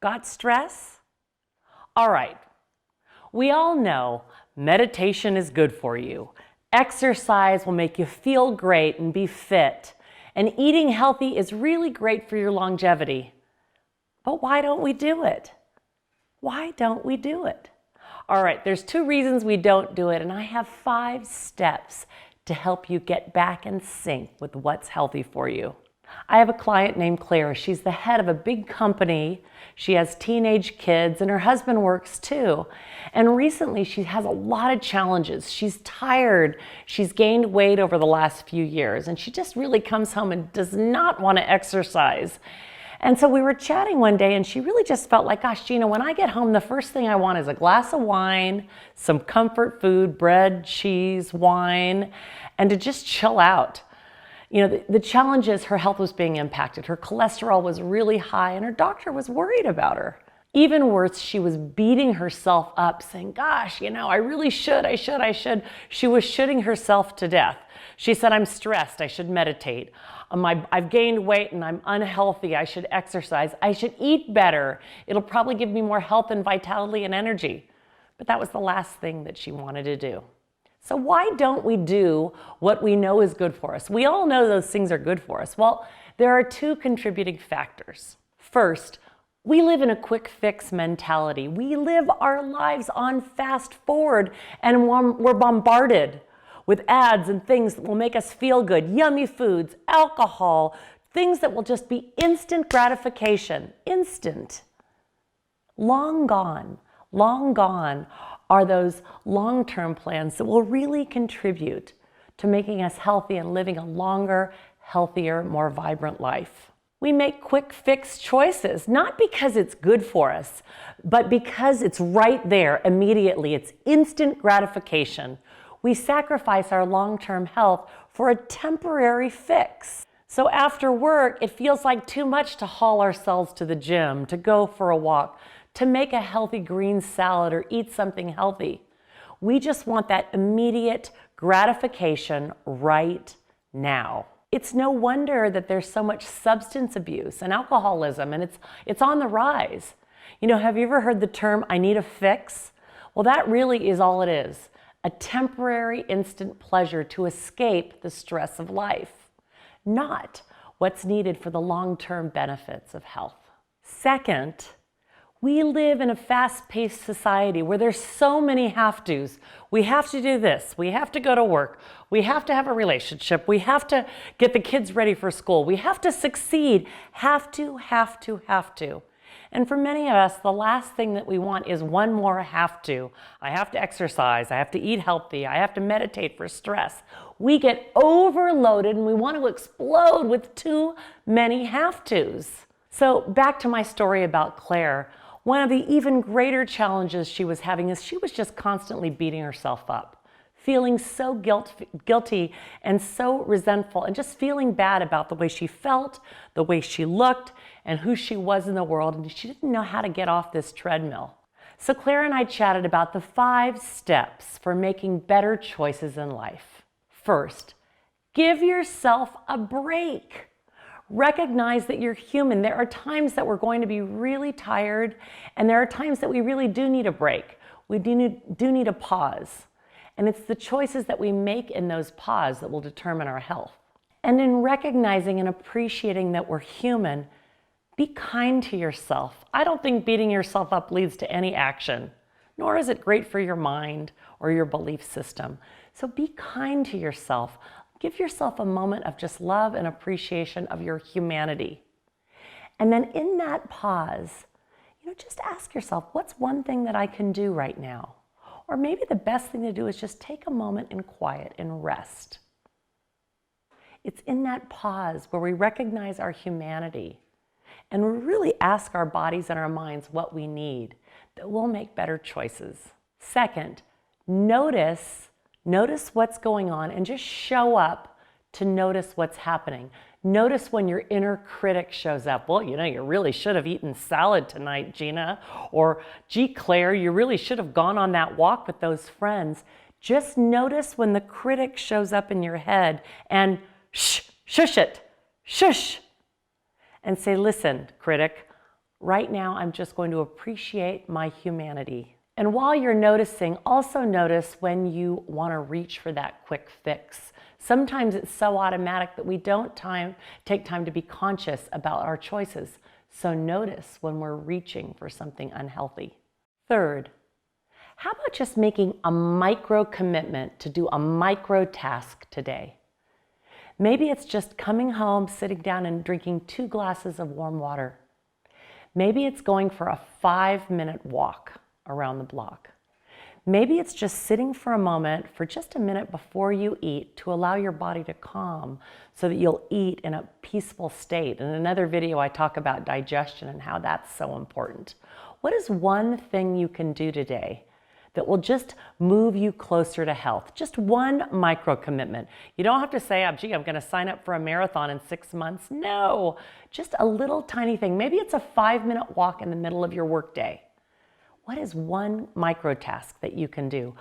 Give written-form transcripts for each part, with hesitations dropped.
Got stress? All right. We all know meditation is good for you. Exercise will make you feel great and be fit. And eating healthy is really great for your longevity. But why don't we do it? Why don't we do it? All right, there's 2 reasons we don't do it, and I have 5 steps to help you get back in sync with what's healthy for you. I have a client named Claire. She's the head of a big company. She has teenage kids and her husband works too. And recently she has a lot of challenges. She's tired. She's gained weight over the last few years and she just really comes home and does not want to exercise. And so we were chatting one day and she really just felt like, gosh, Gina, when I get home, the first thing I want is a glass of wine, some comfort food, bread, cheese, wine, and to just chill out. You know, the challenge is her health was being impacted. Her cholesterol was really high and her doctor was worried about her. Even worse, she was beating herself up saying, gosh, you know, I really should, I should. She was shooting herself to death. She said, I'm stressed, I should meditate. I've gained weight and I'm unhealthy, I should exercise. I should eat better. It'll probably give me more health and vitality and energy. But that was the last thing that she wanted to do. So why don't we do what we know is good for us? We all know those things are good for us. Well, there are 2 contributing factors. First, we live in a quick fix mentality. We live our lives on fast forward and we're bombarded with ads and things that will make us feel good, yummy foods, alcohol, things that will just be instant gratification, instant. Long gone are those long-term plans that will really contribute to making us healthy and living a longer, healthier, more vibrant life. We make quick fix choices, not because it's good for us, but because it's right there immediately. It's instant gratification. We sacrifice our long-term health for a temporary fix. So after work, it feels like too much to haul ourselves to the gym, to go for a walk, to make a healthy green salad or eat something healthy. We just want that immediate gratification right now. It's no wonder that there's so much substance abuse and alcoholism and it's on the rise. You know, have you ever heard the term, I need a fix? Well, that really is all it is. A temporary instant pleasure to escape the stress of life, not what's needed for the long-term benefits of health. Second, we live in a fast-paced society where there's so many have-tos. We have to do this. We have to go to work. We have to have a relationship. We have to get the kids ready for school. We have to succeed. Have to. And for many of us, the last thing that we want is one more have to. I have to exercise. I have to eat healthy. I have to meditate for stress. We get overloaded and we want to explode with too many have-tos. So back to my story about Claire. One of the even greater challenges she was having is she was just constantly beating herself up, feeling so guilty and so resentful and just feeling bad about the way she felt, the way she looked, and who she was in the world, and she didn't know how to get off this treadmill. So Claire and I chatted about the 5 steps for making better choices in life. First, give yourself a break. Recognize that you're human. There are times that we're going to be really tired, and there are times that we really do need a break. We do need a pause. And it's the choices that we make in those pauses that will determine our health. And in recognizing and appreciating that we're human, be kind to yourself. I don't think beating yourself up leads to any action, nor is it great for your mind or your belief system. So be kind to yourself. Give yourself a moment of just love and appreciation of your humanity. And then in that pause, just ask yourself, what's one thing that I can do right now? Or maybe the best thing to do is just take a moment in quiet and rest. It's in that pause where we recognize our humanity and we really ask our bodies and our minds what we need, that we'll make better choices. Second, notice what's going on and just show up to notice what's happening. Notice when your inner critic shows up. Well, you really should have eaten salad tonight, Gina. Or, gee, Claire, you really should have gone on that walk with those friends. Just notice when the critic shows up in your head and shush it, shush. And say, listen, critic, Right now, I'm just going to appreciate my humanity. And while you're noticing, also notice when you want to reach for that quick fix. Sometimes it's so automatic that we don't take time to be conscious about our choices. So notice when we're reaching for something unhealthy. Third, how about just making a micro commitment to do a micro task today? Maybe it's just coming home, sitting down and drinking 2 glasses of warm water. Maybe it's going for a 5-minute walk around the block. Maybe it's just sitting for a moment, for just a minute before you eat, to allow your body to calm so that you'll eat in a peaceful state. In another video, I talk about digestion and how that's so important. What is one thing you can do today that will just move you closer to health? Just one micro commitment. You don't have to say, oh, gee, I'm going to sign up for a marathon in 6 months. No, just a little tiny thing. Maybe it's a 5-minute walk in the middle of your workday. What is one micro task that you can do?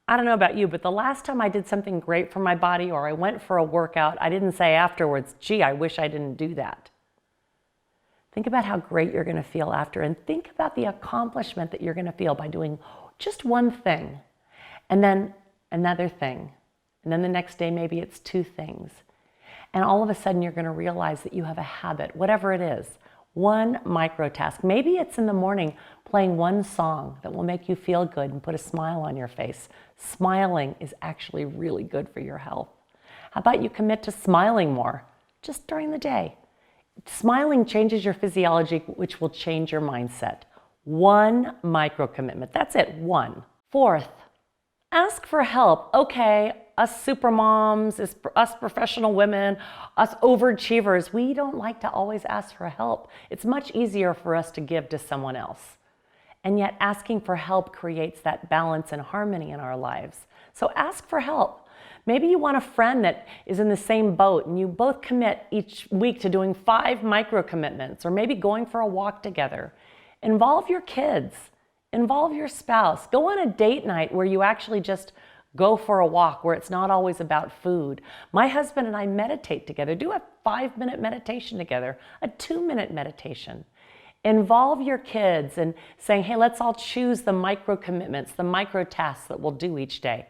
I don't know about you, but the last time I did something great for my body or I went for a workout, I didn't say afterwards, gee, I wish I didn't do that. Think about how great you're going to feel after, and think about the accomplishment that you're going to feel by doing just one thing, and then another thing, and then the next day maybe it's 2 things. And all of a sudden you're going to realize that you have a habit, whatever it is, one micro task. Maybe it's in the morning playing one song that will make you feel good and put a smile on your face. Smiling is actually really good for your health. How about you commit to smiling more just during the day? Smiling changes your physiology, which will change your mindset. One micro commitment. That's it, one. Fourth, ask for help. Okay, us supermoms, us professional women, us overachievers, we don't like to always ask for help. It's much easier for us to give to someone else. And yet asking for help creates that balance and harmony in our lives. So ask for help. Maybe you want a friend that is in the same boat and you both commit each week to doing 5 micro commitments, or maybe going for a walk together. Involve your kids, involve your spouse. Go on a date night where you actually just go for a walk, where it's not always about food. My husband and I meditate together. Do a 5-minute meditation together, a 2-minute meditation. Involve your kids in saying, hey, let's all choose the micro commitments, the micro tasks that we'll do each day.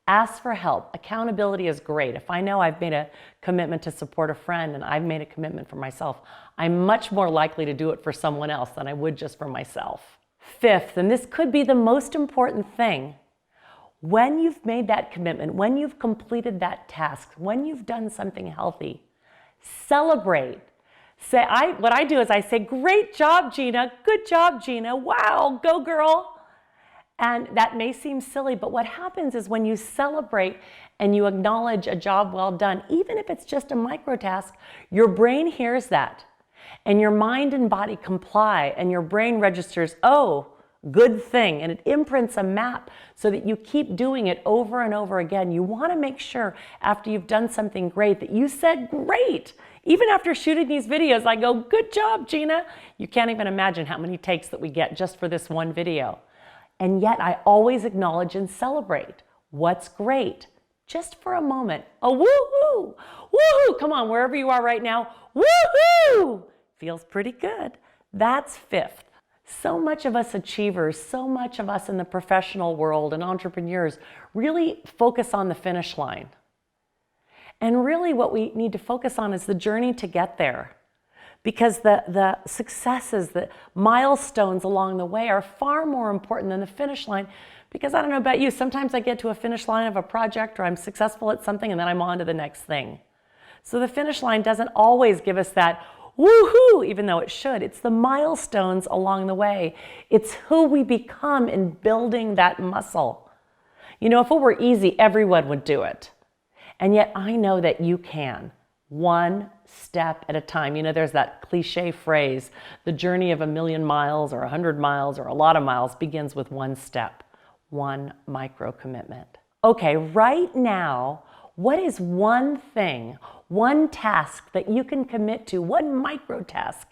Ask for help. Accountability is great. If I know I've made a commitment to support a friend and I've made a commitment for myself, I'm much more likely to do it for someone else than I would just for myself. Fifth, and this could be the most important thing, when you've made that commitment, when you've completed that task, when you've done something healthy, celebrate. What I do is I say, great job, Gina. Good job, Gina. Wow, go girl. And that may seem silly, but what happens is when you celebrate and you acknowledge a job well done, even if it's just a micro task, your brain hears that and your mind and body comply, and your brain registers, oh, good thing, and it imprints a map so that you keep doing it over and over again. You want to make sure after you've done something great that you said great. Even after shooting these videos, I go, good job, Gina. You can't even imagine how many takes that we get just for this one video. And yet I always acknowledge and celebrate what's great, just for a moment. A woohoo, woohoo, come on, wherever you are right now, woohoo, feels pretty good. That's fifth. So much of us achievers, so much of us in the professional world and entrepreneurs really focus on the finish line. And really what we need to focus on is the journey to get there. Because the successes, the milestones along the way are far more important than the finish line. Because I don't know about you, sometimes I get to a finish line of a project or I'm successful at something and then I'm on to the next thing. So the finish line doesn't always give us that woohoo, even though it should. It's the milestones along the way. It's who we become in building that muscle. You know, if it were easy, everyone would do it. And yet I know that you can. One step at a time. You know, there's that cliche phrase, the journey of 1,000,000 miles or 100 miles or a lot of miles begins with one step, one micro commitment. Okay, right now, what is one thing, one task that you can commit to, one micro task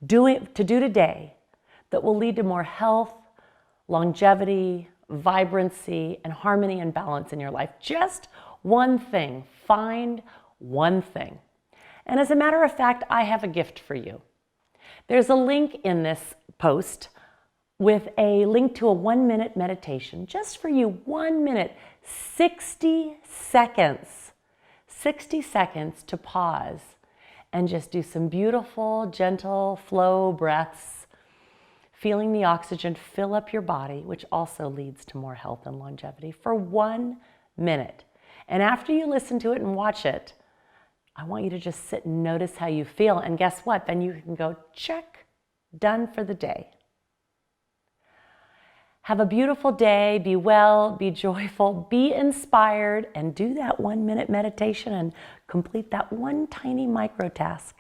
to do today that will lead to more health, longevity, vibrancy, and harmony and balance in your life? Just one thing. Find one thing. And as a matter of fact, I have a gift for you. There's a link in this post with a link to a 1-minute meditation just for you. 1 minute, 60 seconds. 60 seconds to pause and just do some beautiful, gentle flow breaths, feeling the oxygen fill up your body, which also leads to more health and longevity, for 1 minute. And after you listen to it and watch it, I want you to just sit and notice how you feel. And guess what? Then you can go, check, done for the day. Have a beautiful day. Be well, be joyful, be inspired, and do that 1-minute meditation and complete that one tiny micro task.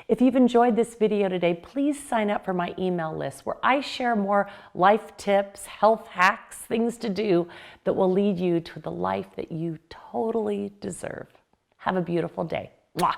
If you've enjoyed this video today, please sign up for my email list where I share more life tips, health hacks, things to do that will lead you to the life that you totally deserve. Have a beautiful day. Mwah.